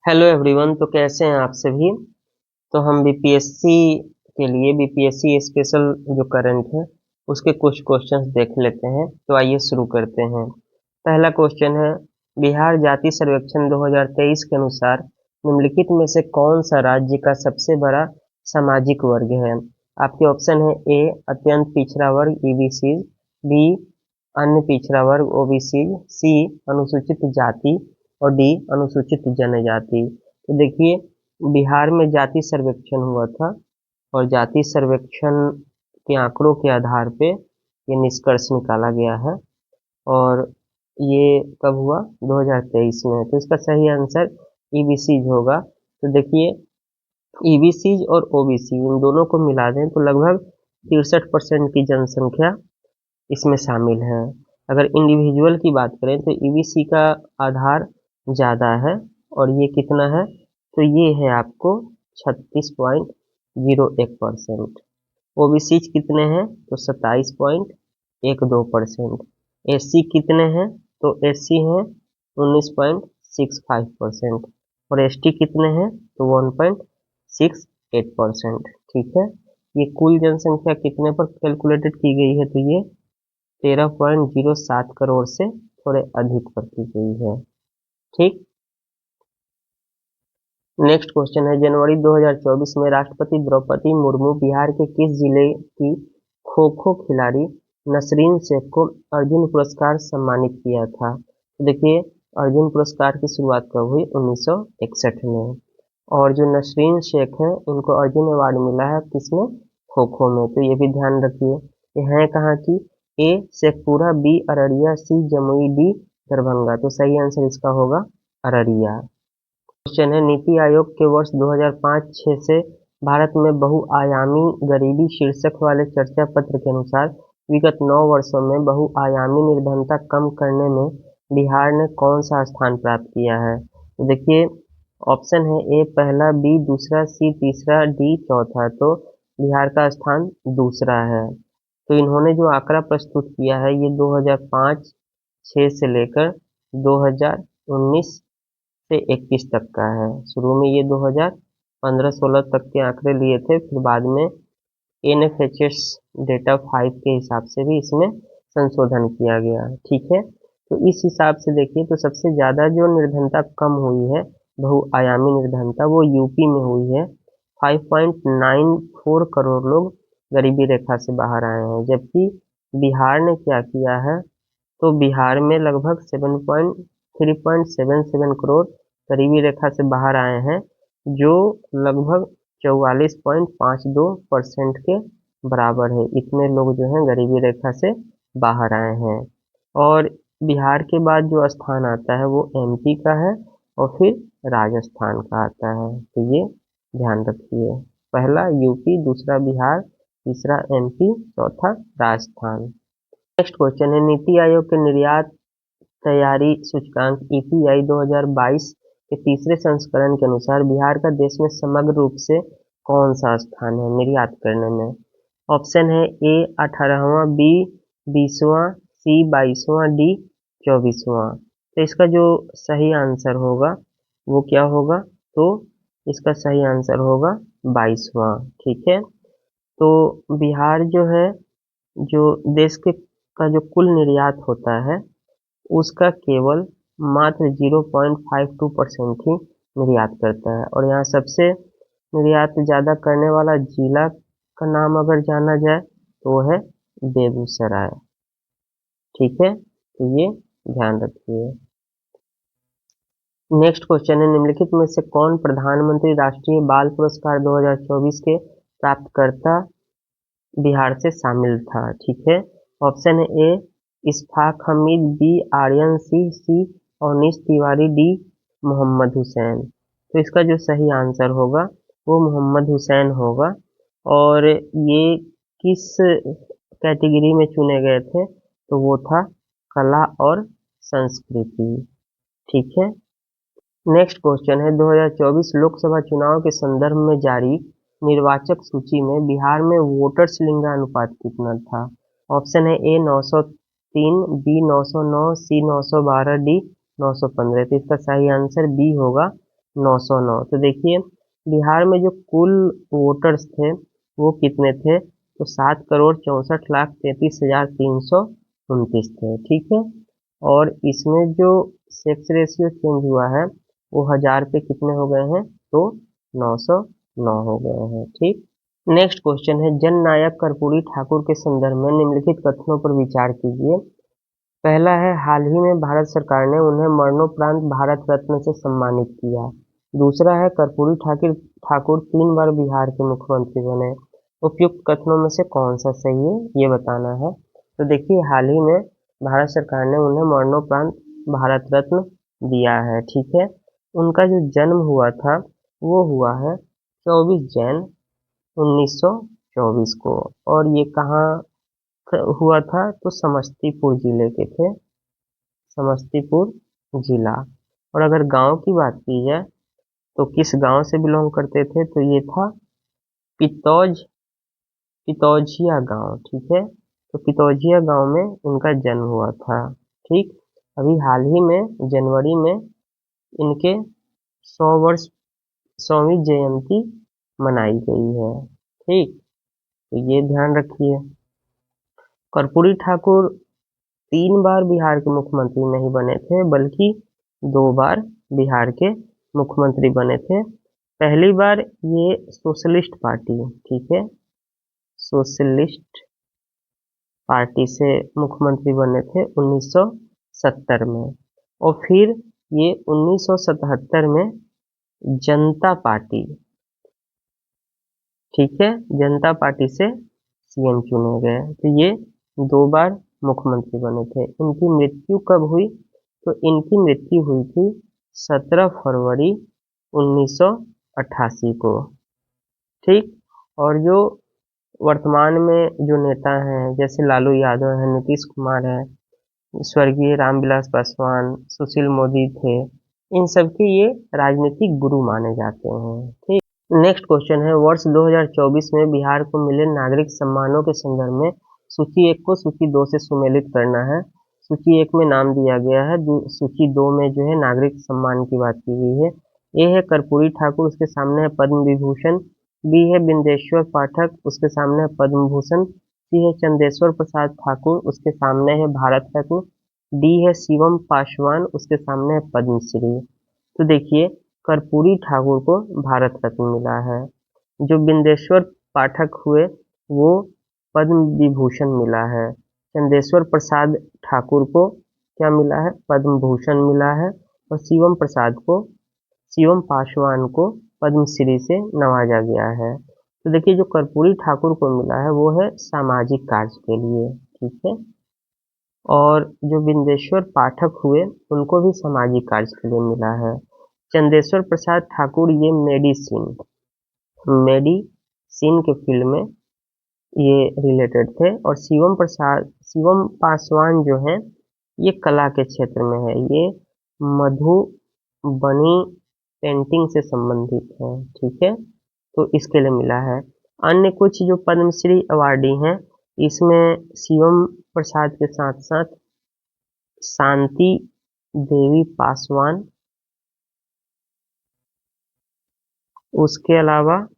Hello everyone. तो कैसे हैं आप सभी। तो हम बीपीएससी के लिए बीपीएससी स्पेशल जो करंट है उसके कुछ क्वेश्चंस देख लेते हैं। तो आइए शुरू करते हैं। पहला क्वेश्चन है, बिहार जाति सर्वेक्षण 2023 के अनुसार निम्नलिखित में से कौन सा राज्य का सबसे बड़ा सामाजिक वर्ग है। आपके ऑप्शन है ए अत्यंत पिछड़ा वर्ग ईबीसी, बी अन्य पिछड़ा वर्ग ओबीसी, सी अनुसूचित जाति और डी अनुसूचित जनजाति। तो देखिए, बिहार में जाति सर्वेक्षण हुआ था और जाति सर्वेक्षण के आंकड़ों के आधार पे ये निष्कर्ष निकाला गया है। और ये कब हुआ? 2023 में। तो इसका सही आंसर ईबीसी होगा। तो देखिए, ईबीसी और ओबीसी इन दोनों को मिला दें तो लगभग 63% की जनसंख्या इसमें शामिल है। अगर इंडिविजुअल की बात करें तो ईबीसी का आधार ज़्यादा है और ये कितना है? तो ये है आपको 36.01%। ओबीसी कितने हैं? तो 27.12%। एससी कितने हैं? तो एससी हैं 19.65% और एसटी कितने हैं? तो 1.68%। ठीक है, ये कुल जनसंख्या कितने पर कैलकुलेटेड की गई है? तो ये 13.07 करोड़ से थोड़े अधिक पर की गई है। ठीक। नेक्स्ट क्वेश्चन है, जनवरी 2024 में राष्ट्रपति द्रौपदी मुर्मू बिहार के किस जिले की खो खो खिलाड़ी नसरीन शेख को अर्जुन पुरस्कार सम्मानित किया था? तो देखिए, अर्जुन पुरस्कार की शुरुआत कब हुई? 1961 में। और जो नसरीन शेख है इनको अर्जुन अवार्ड मिला है किसमें? खो खो में। तो ये भी ध्यान रखिए। ये है कहाँ की? ए शेखपुरा, बी अररिया, सी जमुई, डी दरभंगा। तो सही आंसर इसका होगा अररिया। क्वेश्चन है, नीति आयोग के वर्ष 2005-6 से भारत में बहुआयामी गरीबी शीर्षक वाले चर्चा पत्र के अनुसार विगत 9 वर्षों में बहुआयामी निर्धनता कम करने में बिहार ने कौन सा स्थान प्राप्त किया है? तो देखिए, ऑप्शन है ए पहला, बी दूसरा, सी तीसरा, डी चौथा। तो बिहार का स्थान दूसरा है। तो इन्होंने जो आंकड़ा प्रस्तुत किया है ये 2005-6 से लेकर 2019 से 21 तक का है। शुरू में ये 2015-16 तक के आंकड़े लिए थे, फिर बाद में एनएफएचएस डेटा 5 के हिसाब से भी इसमें संशोधन किया गया। ठीक है, तो इस हिसाब से देखिए तो सबसे ज़्यादा जो निर्धनता कम हुई है, बहुआयामी निर्धनता, वो यूपी में हुई है। 5.94 करोड़ लोग गरीबी रेखा से बाहर आए हैं। जबकि बिहार ने क्या किया है? तो बिहार में लगभग 3.77 करोड़ गरीबी रेखा से बाहर आए हैं, जो लगभग 44.52% के बराबर है। इतने लोग जो हैं गरीबी रेखा से बाहर आए हैं। और बिहार के बाद जो स्थान आता है वो एमपी का है और फिर राजस्थान का आता है। तो ये ध्यान रखिए, पहला यूपी, दूसरा बिहार, तीसरा एमपी, चौथा राजस्थान। नेक्स्ट क्वेश्चन है, नीति आयोग के निर्यात तैयारी सूचकांक ईपीआई 2022 के तीसरे संस्करण के अनुसार बिहार का देश में समग्र रूप से कौन सा स्थान है निर्यात करने में? ऑप्शन है ए 18वां, बी 20वां, सी 22वां, डी 24वां। तो इसका जो सही आंसर होगा वो क्या होगा? तो इसका सही आंसर होगा 22वां। ठीक है, तो बिहार जो है, जो देश के का जो कुल निर्यात होता है उसका केवल मात्र 0.52% ही निर्यात करता है। और यहाँ सबसे निर्यात ज़्यादा करने वाला जिला का नाम अगर जाना जाए तो वो है बेगूसराय। ठीक है, तो ये ध्यान रखिए। नेक्स्ट क्वेश्चन है, निम्नलिखित में से कौन प्रधानमंत्री राष्ट्रीय बाल पुरस्कार 2024 के प्राप्तकर्ता बिहार से शामिल था? ठीक है, ऑप्शन है ए इस्फाक हमीद, बी आर्यन सिंह, सी अवनीश तिवारी, डी मोहम्मद हुसैन। तो इसका जो सही आंसर होगा वो मोहम्मद हुसैन होगा। और ये किस कैटेगरी में चुने गए थे? तो वो था कला और संस्कृति। ठीक है, नेक्स्ट क्वेश्चन है, 2024 लोकसभा चुनाव के संदर्भ में जारी निर्वाचक सूची में बिहार में वोटर्स लिंगानुपात कितना था? ऑप्शन है ए 903, बी 909, सी 912, डी 915। तो इसका सही आंसर बी होगा 909। तो देखिए बिहार में जो कुल वोटर्स थे वो कितने थे, तो 7,64,33,329 थे। ठीक है, और इसमें जो सेक्स रेशियो चेंज हुआ है वो 1000 पे कितने हो गए हैं, तो 909 हो गए हैं। ठीक। नेक्स्ट क्वेश्चन है, जन नायक कर्पूरी ठाकुर के संदर्भ में निम्नलिखित कथनों पर विचार कीजिए। पहला है, हाल ही में भारत सरकार ने उन्हें मरणोपरांत भारत रत्न से सम्मानित किया। दूसरा है, कर्पूरी ठाकुर ठाकुर 3 बार बिहार के मुख्यमंत्री बने। उपयुक्त कथनों में से कौन सा सही है, ये बताना है। तो देखिए हाल ही में भारत सरकार ने उन्हें मरणोपरांत भारत रत्न दिया है। ठीक है, उनका जो जन्म हुआ था वो हुआ है 24 जनवरी 1924 को, और ये कहाँ हुआ था, तो समस्तीपुर जिले के थे, समस्तीपुर जिला। और अगर गांव की बात की जाए तो किस गांव से बिलोंग करते थे, तो ये था पितौज पितौजिया गांव। ठीक है, तो पितौजिया गांव में उनका जन्म हुआ था। ठीक, अभी हाल ही में जनवरी में इनके 100 वर्ष 100वीं जयंती मनाई गई है। ठीक, तो ये ध्यान रखिए। कर्पूरी ठाकुर 3 बार बिहार के मुख्यमंत्री नहीं बने थे, बल्कि 2 बार बिहार के मुख्यमंत्री बने थे। पहली बार ये सोशलिस्ट पार्टी, ठीक है, सोशलिस्ट पार्टी से मुख्यमंत्री बने थे 1970 में, और फिर ये 1977 में जनता पार्टी, ठीक है, जनता पार्टी से सीएम चुने गए। तो ये 2 बार मुख्यमंत्री बने थे। इनकी मृत्यु कब हुई, तो इनकी मृत्यु हुई थी 17 फरवरी 1988 को। ठीक, और जो वर्तमान में जो नेता हैं जैसे लालू यादव है, नीतीश कुमार है, स्वर्गीय रामविलास पासवान, सुशील मोदी थे, इन सबके ये राजनीतिक गुरु माने जाते हैं। ठीक। नेक्स्ट क्वेश्चन है, वर्ष 2024 में बिहार को मिले नागरिक सम्मानों के संदर्भ में सूची 1 को सूची 2 से सुमेलित करना है। सूची 1 में नाम दिया गया है, सूची 2 में जो है नागरिक सम्मान की बात की गई है। ए है कर्पूरी ठाकुर, उसके सामने है पद्म विभूषण। बी है बिंदेश्वर पाठक, उसके सामने है पद्म भूषण। सी है चंदेश्वर प्रसाद ठाकुर, उसके सामने है भारत रत्न। डी है शिवम पासवान, उसके सामने है पद्मश्री। तो देखिए कर्पूरी ठाकुर को भारत रत्न मिला है, जो बिंदेश्वर पाठक हुए वो पद्म विभूषण मिला है, चंदेश्वर प्रसाद ठाकुर को क्या मिला है, पद्म भूषण मिला है, और शिवम पासवान को पद्मश्री से नवाजा गया है। तो देखिए जो कर्पूरी ठाकुर को मिला है वो है सामाजिक कार्य के लिए। ठीक है, और जो बिंदेश्वर पाठक हुए उनको भी सामाजिक कार्य के लिए मिला है। चंदेश्वर प्रसाद ठाकुर ये मेडिसिन के फील्ड में ये रिलेटेड थे, और शिवम पासवान जो है ये कला के क्षेत्र में है, ये मधुबनी पेंटिंग से संबंधित है। ठीक है, तो इसके लिए मिला है। अन्य कुछ जो पद्मश्री अवार्डी हैं इसमें शिवम प्रसाद के साथ साथ शांति देवी पासवान, उसके अलावा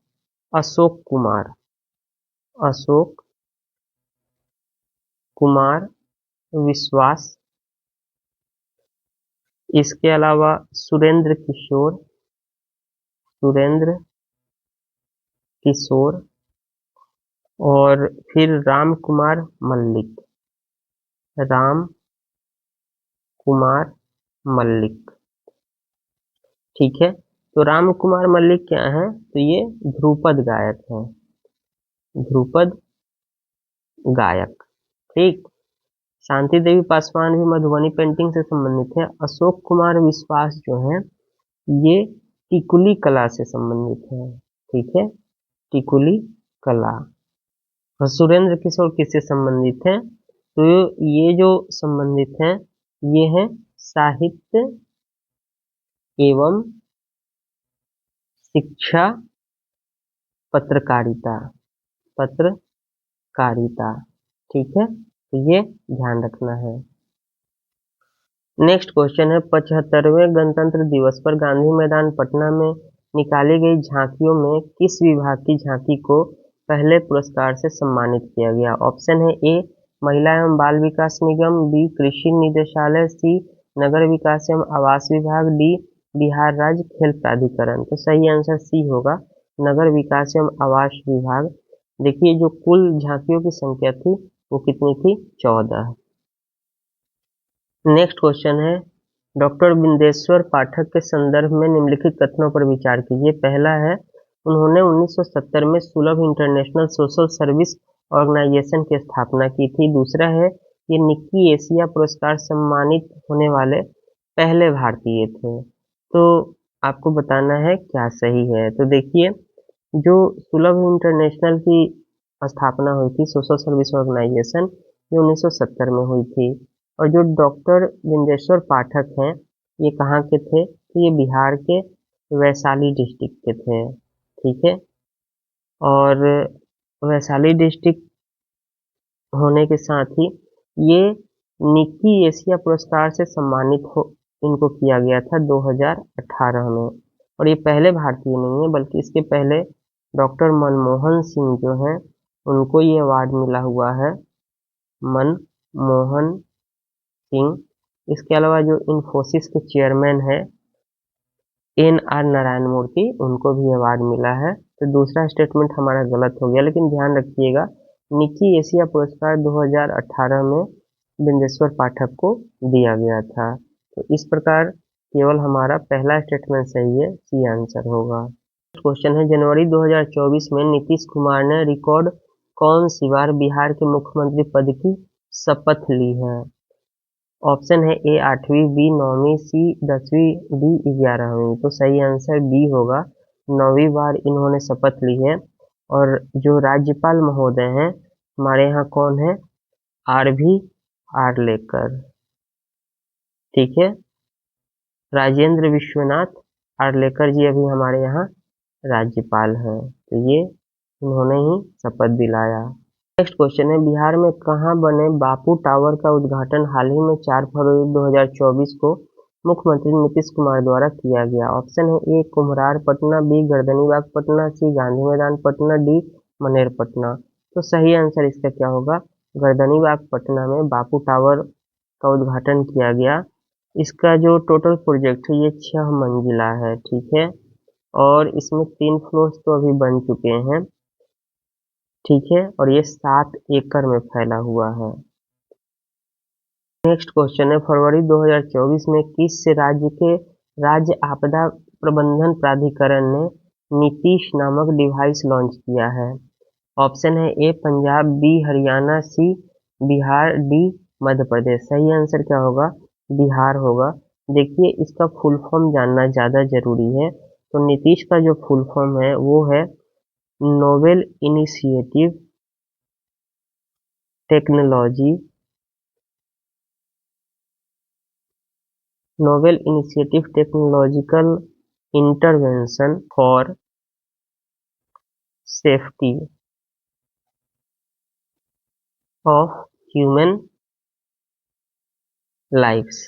अशोक कुमार विश्वास, इसके अलावा सुरेंद्र किशोर, और फिर राम कुमार मल्लिक। ठीक है, तो राम कुमार मल्लिक क्या है, तो ये ध्रुपद गायक हैं, ध्रुपद गायक। ठीक, शांति देवी पासवान भी मधुबनी पेंटिंग से संबंधित है। अशोक कुमार विश्वास जो है ये टिकुली कला से संबंधित है। ठीक है, टिकुली कला। और सुरेंद्र किशोर किससे संबंधित है, तो ये जो संबंधित है ये है साहित्य एवं शिक्षा पत्रकारिता पत्रकारिता। ठीक है, तो ये ध्यान रखना है। नेक्स्ट क्वेश्चन है 75वें गणतंत्र दिवस पर गांधी मैदान पटना में निकाली गई झांकियों में किस विभाग की झांकी को पहले पुरस्कार से सम्मानित किया गया? ऑप्शन है ए महिला एवं बाल विकास निगम, बी कृषि निदेशालय, सी नगर विकास एवं आवास विभाग, डी बिहार राज्य खेल प्राधिकरण। तो सही आंसर सी होगा, नगर विकास एवं आवास विभाग। देखिए जो कुल झांकियों की संख्या थी वो कितनी थी? 14। नेक्स्ट क्वेश्चन है डॉक्टर बिंदेश्वर पाठक के संदर्भ में निम्नलिखित कथनों पर विचार कीजिए। पहला है उन्होंने 1970 में सुलभ इंटरनेशनल सोशल सर्विस ऑर्गेनाइजेशन की स्थापना की थी। दूसरा है ये निक्की एशिया पुरस्कार सम्मानित होने वाले पहले भारतीय थे। तो आपको बताना है क्या सही है। तो देखिए जो सुलभ इंटरनेशनल की स्थापना हुई थी सोशल सर्विस ऑर्गेनाइजेशन, ये 1970 में हुई थी। और जो डॉक्टर बिंदेश्वर पाठक हैं ये कहाँ के थे? तो ये बिहार के वैशाली डिस्ट्रिक्ट के थे। ठीक है, और वैशाली डिस्ट्रिक्ट होने के साथ ही ये निक्की एशिया पुरस्कार से सम्मानित हो इनको किया गया था 2018 में। और ये पहले भारतीय नहीं है बल्कि इसके पहले डॉक्टर मनमोहन सिंह जो हैं उनको ये अवार्ड मिला हुआ है, मनमोहन सिंह। इसके अलावा जो इन्फोसिस के चेयरमैन है NR नारायण मूर्ति, उनको भी अवार्ड मिला है। तो दूसरा स्टेटमेंट हमारा गलत हो गया, लेकिन ध्यान रखिएगा निक्की एशिया पुरस्कार 2018 में बिंदेश्वर पाठक को दिया गया था। तो इस प्रकार केवल हमारा पहला स्टेटमेंट सही है, सी आंसर होगा। क्वेश्चन है जनवरी 2024 में नीतीश कुमार ने रिकॉर्ड कौन सी बार बिहार के मुख्यमंत्री पद की शपथ ली है? ऑप्शन है ए 8वीं, बी 9वीं, सी 10वीं, डी 11वीं। तो सही आंसर बी होगा, 9वीं बार इन्होंने शपथ ली है। और जो राज्यपाल महोदय हैं हमारे यहाँ कौन है? RV आर्लेकर। ठीक है, राजेंद्र विश्वनाथ आर्लेकर जी अभी हमारे यहाँ राज्यपाल हैं। तो ये उन्होंने ही शपथ दिलाया। नेक्स्ट क्वेश्चन है बिहार में कहाँ बने बापू टावर का उद्घाटन हाल ही में 4 फरवरी 2024 को मुख्यमंत्री नीतीश कुमार द्वारा किया गया? ऑप्शन है ए कुम्हरार पटना, बी गर्दनीबाग पटना, सी गांधी मैदान पटना, डी मनेर पटना। तो सही आंसर इसका क्या होगा? गर्दनीबाग पटना में बापू टावर का उद्घाटन किया गया। इसका जो टोटल प्रोजेक्ट है ये 6 मंजिला है। ठीक है, और इसमें 3 फ्लोर्स तो अभी बन चुके हैं। ठीक है, और ये 7 एकड़ में फैला हुआ है। नेक्स्ट क्वेश्चन है फरवरी 2024 में किस राज्य के राज्य आपदा प्रबंधन प्राधिकरण ने नीतीश नामक डिवाइस लॉन्च किया है? ऑप्शन है ए पंजाब, बी हरियाणा, सी बिहार, डी मध्य प्रदेश। सही आंसर क्या होगा? बिहार होगा। देखिए इसका फुल फॉर्म जानना ज़्यादा जरूरी है। तो नीतीश का जो फुल फॉर्म है वो है novel initiative technology technological intervention for safety of human lifes.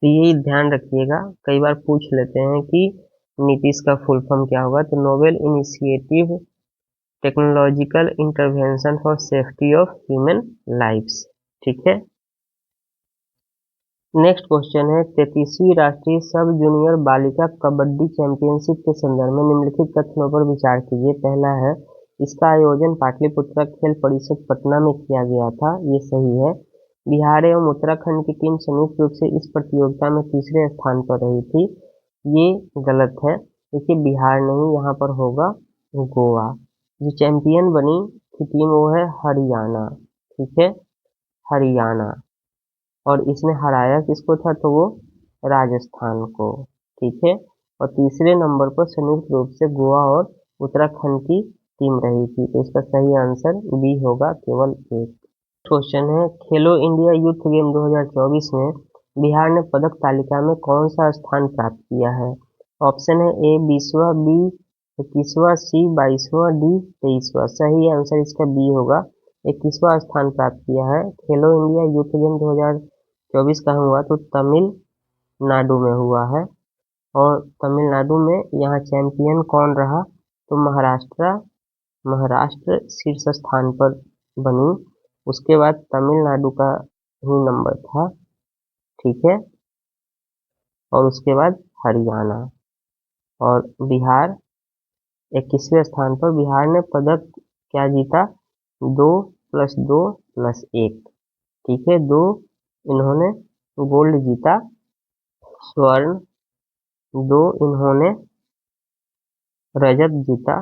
तो ये ध्यान रखिएगा, कई बार पूछ लेते हैं कि नीतीश का फुल फॉर्म क्या होगा। तो novel initiative technological intervention for safety of human lifes. ठीक है, नेक्स्ट क्वेश्चन है 33वीं राष्ट्रीय सब जूनियर बालिका कबड्डी चैंपियनशिप के संदर्भ में निम्नलिखित कथनों पर विचार कीजिए। पहला है इसका आयोजन पाटलिपुत्र खेल परिषद पटना में किया गया था, ये सही है। बिहार एवं उत्तराखंड की टीम संयुक्त रूप से इस प्रतियोगिता में तीसरे स्थान पर रही थी, ये गलत है। देखिए बिहार नहीं, यहाँ पर होगा गोवा। जो चैंपियन बनी थी टीम वो है हरियाणा। ठीक है, हरियाणा। और इसने हराया किसको था? तो वो राजस्थान को। ठीक है, और तीसरे नंबर पर संयुक्त रूप से गोवा और उत्तराखंड की टीम रही थी। तो इसका सही आंसर बी होगा, केवल एक। क्वेश्चन है खेलो इंडिया यूथ गेम 2024 में बिहार ने पदक तालिका में कौन सा स्थान प्राप्त किया है? ऑप्शन है ए 20वां, बी 21वां, सी 22वां, डी 23वां। सही आंसर इसका बी होगा, 21वां स्थान प्राप्त किया है। खेलो इंडिया यूथ गेम 2024 कहाँ हुआ तो तमिलनाडु में हुआ है। और तमिलनाडु में यहाँ चैंपियन कौन रहा तो महाराष्ट्र शीर्ष स्थान पर बनी। उसके बाद तमिलनाडु का ही नंबर था, ठीक है, और उसके बाद हरियाणा। और बिहार 21वें स्थान पर। बिहार ने पदक क्या जीता, 2+2+1, ठीक है, 2 इन्होंने गोल्ड जीता, स्वर्ण, 2 इन्होंने रजत जीता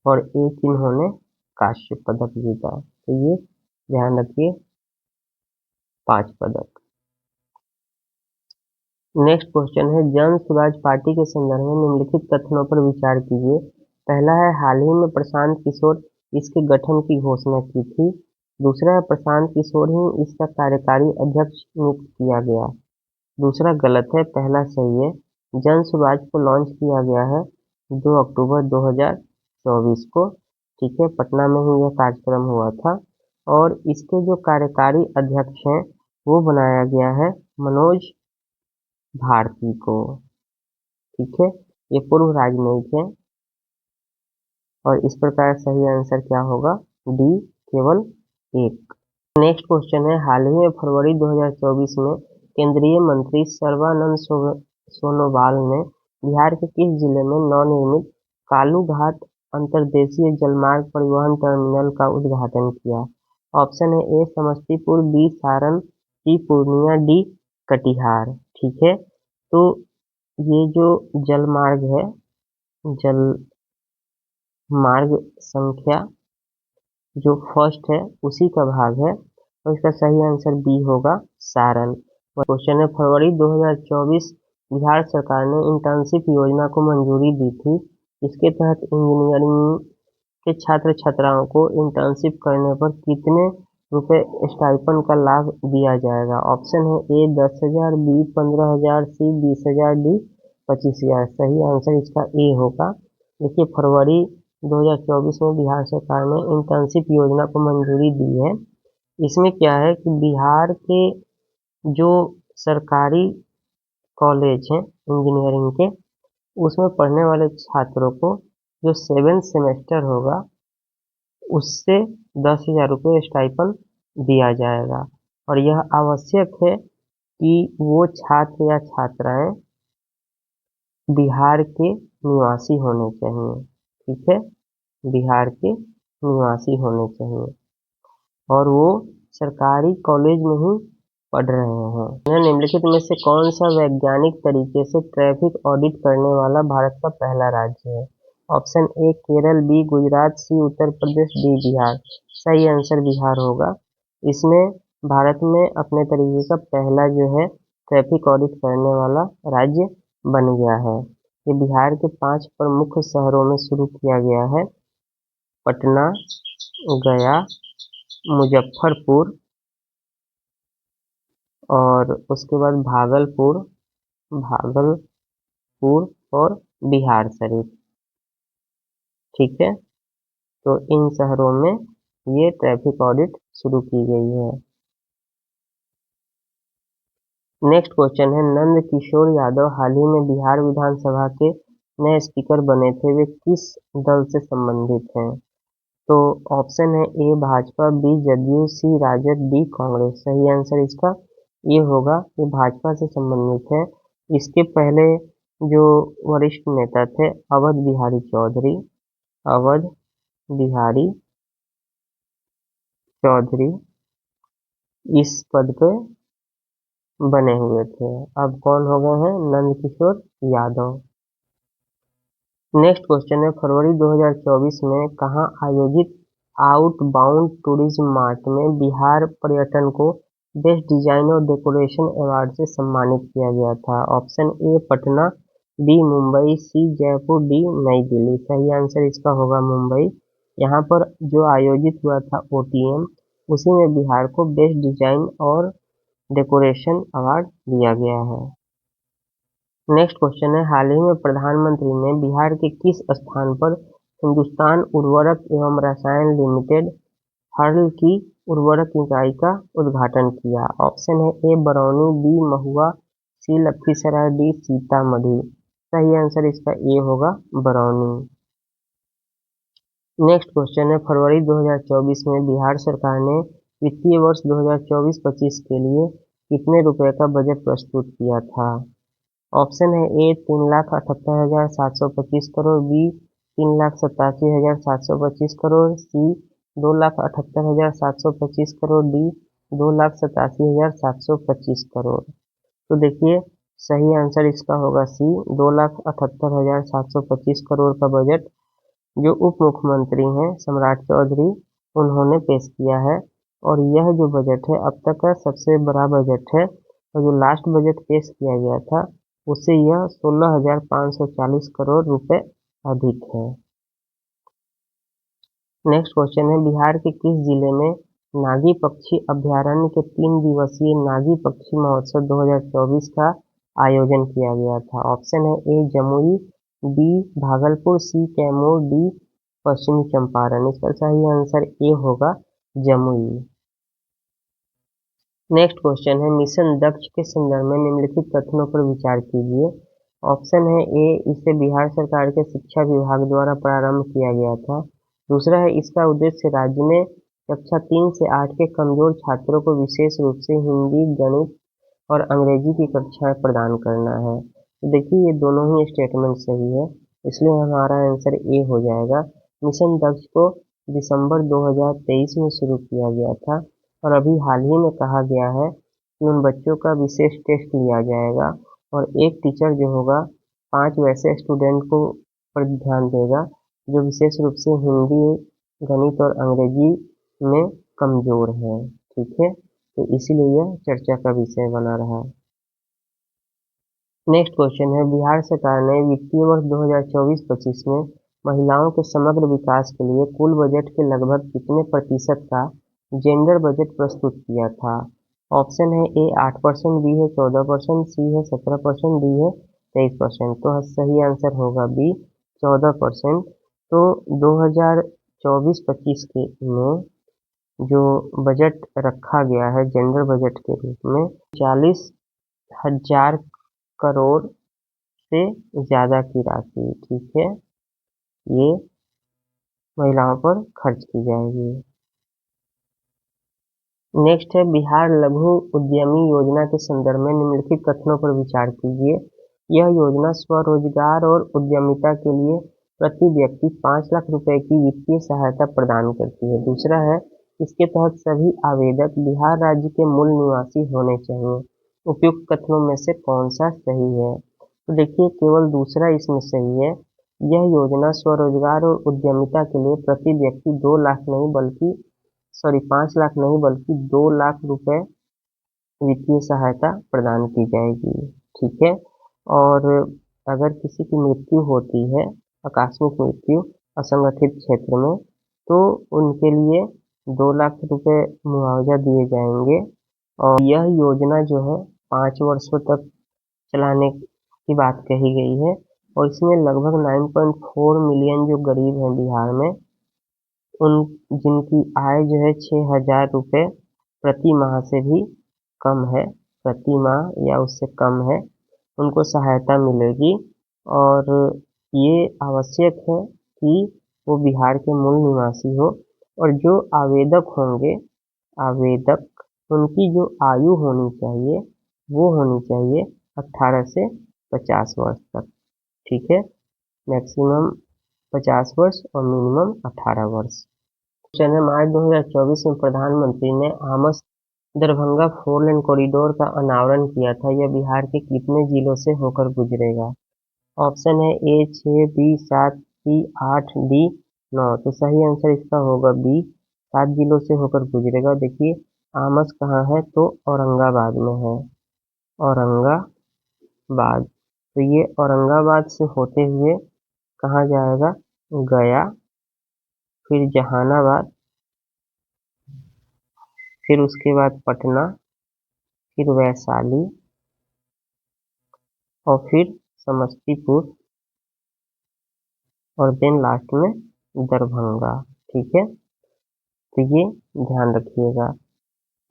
और 1 इन्होंने कांस्य पदक जीता। तो ये ध्यान रखिए, 5 पदक। नेक्स्ट क्वेश्चन है, जन स्वराज पार्टी के संदर्भ में निम्नलिखित कथनों पर विचार कीजिए। पहला है, हाल ही में प्रशांत किशोर इसके गठन की घोषणा की थी। दूसरा है, प्रशांत किशोर ही इसका कार्यकारी अध्यक्ष नियुक्त किया गया। दूसरा गलत है, पहला सही है। जन स्वराज को लॉन्च किया गया है 2 अक्टूबर 2024 को, ठीक है, पटना में ही यह कार्यक्रम हुआ था। और इसके जो कार्यकारी अध्यक्ष हैं वो बनाया गया है मनोज भारती को, ठीक है, ये पूर्व राजनयिक है। और इस प्रकार सही आंसर क्या होगा, डी, केवल 1। नेक्स्ट क्वेश्चन है, हाल ही में फरवरी 2024 में केंद्रीय मंत्री सर्बानंद सोनोवाल ने बिहार के किस जिले में नवनिर्मित कालू घाट अंतर्देशीय जलमार्ग परिवहन टर्मिनल का उद्घाटन किया। ऑप्शन है ए समस्तीपुर, बी सारण, सी पूर्णिया, डी कटिहार, ठीक है। तो ये जो जल मार्ग है, जल मार्ग संख्या जो फर्स्ट है उसी का भाग है, और इसका सही आंसर बी होगा, सारण। क्वेश्चन है, फरवरी 2024 बिहार सरकार ने इंटर्नशिप योजना को मंजूरी दी थी। इसके तहत इंजीनियरिंग के छात्र छात्राओं को इंटर्नशिप करने पर कितने रुपए स्टाइपेंड का लाभ दिया जाएगा। ऑप्शन है ए 10,000, बी 15,000, सी 20,000, डी 25,000। सही आंसर इसका ए होगा। देखिए, फरवरी 2024 में बिहार सरकार ने इंटर्नशिप योजना को मंजूरी दी है। इसमें क्या है कि बिहार के जो सरकारी कॉलेज हैं इंजीनियरिंग के, उसमें पढ़ने वाले छात्रों को जो 7th सेमेस्टर होगा उससे 10,000 रुपये स्टाइपेंड दिया जाएगा। और यह आवश्यक है कि वो छात्र या छात्राएं बिहार के निवासी होने चाहिए, ठीक है, बिहार के निवासी होने चाहिए और वो सरकारी कॉलेज में ही पढ़ रहे हैं। निम्नलिखित में से कौन सा वैज्ञानिक तरीके से ट्रैफिक ऑडिट करने वाला भारत का पहला राज्य है। Option A Kerala, B Gujarat, C Uttar Pradesh, D Bihar. सही आंसर बिहार होगा। इसमें भारत में अपने तरीके का पहला जो है ट्रैफिक ऑडिट करने वाला राज्य बन गया है। ये बिहार के 5 प्रमुख शहरों में शुरू किया गया है, पटना, गया, मुजफ्फरपुर और उसके बाद भागलपुर और बिहार शरीफ, ठीक है। तो इन शहरों में ये ट्रैफिक ऑडिट शुरू की गई है। नेक्स्ट क्वेश्चन है, नंद किशोर यादव हाल ही में बिहार विधानसभा के नए स्पीकर बने थे, वे किस दल से संबंधित हैं। तो ऑप्शन है ए भाजपा, बी जदयू, सी राजद, डी कांग्रेस। सही आंसर इसका ये होगा, ये भाजपा से संबंधित है। इसके पहले जो वरिष्ठ नेता थे अवध बिहारी चौधरी इस पद पे बने हुए थे। अब कौन हो गए हैं, नंद किशोर यादव। नेक्स्ट क्वेश्चन है, फरवरी 2024 में कहाँ आयोजित आउटबाउंड टूरिज्म मार्ट में बिहार पर्यटन को बेस्ट डिजाइन और डेकोरेशन अवार्ड से सम्मानित किया गया था। Option A Patna, B Mumbai, C Jaipur, D New Delhi. सही आंसर इसका होगा मुंबई। यहाँ पर जो आयोजित हुआ था OTM, उसी में बिहार को बेस्ट डिजाइन और डेकोरेशन अवार्ड दिया गया है। नेक्स्ट क्वेश्चन है, हाल ही में प्रधानमंत्री ने बिहार के किस स्थान पर हिंदुस्तान उर्वरक एवं रसायन लिमिटेड हर्ल की उर्वरक इकाई का उद्घाटन किया? ऑप्शन है ए बरौनी, बी महुआ, सी लखीसराय, डी सीतामढ़ी। सही आंसर इसका ए होगा बरौनी। नेक्स्ट क्वेश्चन है, फरवरी 2024 में बिहार सरकार ने वित्तीय वर्ष 2024-25 के लिए कितने रुपए का बजट प्रस्तुत किया था? ऑप्शन है ए 3,78,725 करोड़, बी 3,87,725 करोड़, सी 2,78,725 करोड़, डी 2,87,725 करोड़। तो देखिए सही आंसर इसका होगा सी 2,78,725 करोड़ का बजट जो उप मुख्यमंत्री हैं सम्राट चौधरी उन्होंने पेश किया है। और यह जो बजट है अब तक का सबसे बड़ा बजट है और जो लास्ट बजट पेश किया गया था उससे यह 16,540 करोड़ रुपए अधिक है। नेक्स्ट क्वेश्चन है, बिहार के किस जिले में नागी पक्षी अभयारण्य के 3 दिवसीय नागी पक्षी महोत्सव 2024 का आयोजन किया गया था? ऑप्शन है ए जमुई, बी भागलपुर, सी कैमूर, डी पश्चिमी चंपारण। इसका सही आंसर ए होगा जमुई। नेक्स्ट क्वेश्चन है, मिशन दक्ष के संदर्भ में निम्नलिखित कथनों पर विचार कीजिए। ऑप्शन है ए इसे बिहार सरकार के शिक्षा विभाग द्वारा प्रारंभ किया गया था। दूसरा है इसका उद्देश्य राज्य में कक्षा 3 से 8 के कमजोर छात्रों को विशेष रूप से हिंदी, गणित और अंग्रेजी की कक्षाएं प्रदान करना है। तो देखिए ये दोनों ही स्टेटमेंट सही है, इसलिए हमारा आंसर ए हो जाएगा। मिशन दक्ष को दिसंबर 2023 में शुरू किया गया था और अभी हाल ही में कहा गया है कि उन बच्चों का विशेष टेस्ट लिया जाएगा और एक टीचर जो होगा 5 वैसे स्टूडेंट को पर ध्यान देगा जो विशेष रूप से हिंदी, गणित और अंग्रेजी में कमजोर है। ठीक है, तो इसीलिए यह चर्चा का विषय बना रहा। नेक्स्ट क्वेश्चन है, बिहार सरकार ने वित्तीय वर्ष 2024-25 में महिलाओं के समग्र विकास के लिए कुल बजट के लगभग कितने प्रतिशत का जेंडर बजट प्रस्तुत किया था? ऑप्शन है ए 8%, बी है 14%, सी है 17%, डी है 23%। तो सही आंसर होगा बी 14%। तो 2024-25 के में जो बजट रखा गया है जेंडर बजट के रूप में 40,000 करोड़ से ज्यादा की राशि, ठीक है, ये महिलाओं पर खर्च की जाएगी। नेक्स्ट है, बिहार लघु उद्यमी योजना के संदर्भ में निम्नलिखित कथनों पर विचार कीजिए। यह योजना स्वरोजगार और उद्यमिता के लिए प्रति व्यक्ति 5 लाख रुपए की वित्तीय सहायता प्रदान करती है। दूसरा है, इसके तहत सभी आवेदक बिहार राज्य के मूल निवासी होने चाहिए। उपयुक्त कथनों में से कौन सा सही है? तो देखिए केवल दूसरा इसमें सही है। यह योजना स्वरोजगार और उद्यमिता के लिए प्रति व्यक्ति 2 लाख नहीं बल्कि 5 लाख नहीं बल्कि 2 लाख रुपए वित्तीय सहायता प्रदान की जाएगी। ठीक है, और अगर किसी की मृत्यु होती है, आकस्मिक मृत्यु असंगठित क्षेत्र में, तो उनके लिए 2 लाख रुपए मुआवजा दिए जाएंगे। और यह योजना जो है 5 वर्षों तक चलाने की बात कही गई है और इसमें लगभग 9.4 मिलियन जो गरीब हैं बिहार में उन जिनकी आय जो है 6,000 रुपये प्रति माह से भी कम है, प्रति माह या उससे कम है, उनको सहायता मिलेगी। और ये आवश्यक है कि वो बिहार के मूल निवासी हो और जो आवेदक होंगे, आवेदक उनकी जो आयु होनी चाहिए वो होनी चाहिए 18 से 50 वर्ष तक। ठीक है, मैक्सिमम 50 वर्ष और मिनिमम 18 वर्ष। क्वेश्चन है, मार्च 2024 में प्रधानमंत्री ने आमस दरभंगा 4 लेन कॉरिडोर का अनावरण किया था। यह बिहार के कितने जिलों से होकर गुजरेगा? ऑप्शन है ए 6, बी 7, सी 8, डी 9। तो सही आंसर इसका होगा बी 7 जिलों से होकर गुजरेगा। देखिए आमस कहाँ है, तो औरंगाबाद में है, औरंगाबाद। तो ये औरंगाबाद से होते हुए कहाँ जाएगा? गया, फिर जहानाबाद, फिर उसके बाद पटना, फिर वैशाली और फिर समस्तीपुर और देन लास्ट में दरभंगा। ठीक है, तो ये ध्यान रखिएगा।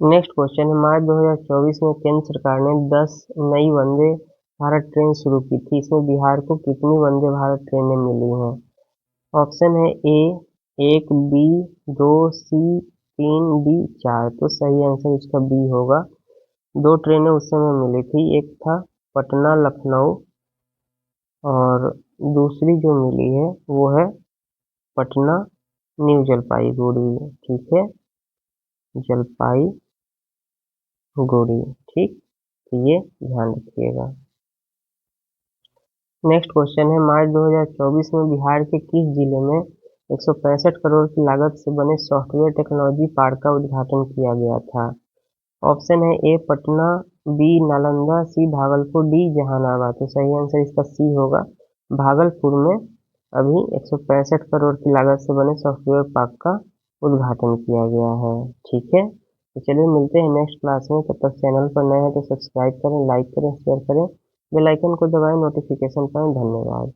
नेक्स्ट क्वेश्चन है, मार्च 2024 में केंद्र सरकार ने 10 नई वंदे भारत ट्रेन शुरू की थी। इसमें बिहार को कितनी वंदे भारत ट्रेनें मिली हैं? ऑप्शन है ए 1, बी 2, सी 3, डी 4। तो सही आंसर इसका बी होगा। 2 ट्रेनें उस समय मिली थी, एक था पटना लखनऊ और दूसरी जो मिली है वो है पटना न्यू जलपाईगुड़ी। ठीक है, जलपाईगुड़ी। ठीक, तो ये ध्यान रखिएगा। नेक्स्ट क्वेश्चन है, मार्च 2024 में बिहार के किस जिले में 165 करोड़ की लागत से बने सॉफ्टवेयर टेक्नोलॉजी पार्क का उद्घाटन किया गया था? ऑप्शन है ए पटना, बी नालंदा, सी भागलपुर, डी जहानाबाद। तो सही आंसर इसका सी होगा। भागलपुर में अभी 165 करोड़ की लागत से बने सॉफ्टवेयर पार्क का उद्घाटन किया गया है। ठीक है, तो चलिए मिलते हैं नेक्स्ट क्लास में। तब तक चैनल पर नए हैं तो सब्सक्राइब करें, लाइक करें, शेयर करें, बेल आइकन को दबाएं, नोटिफिकेशन पाएं। धन्यवाद।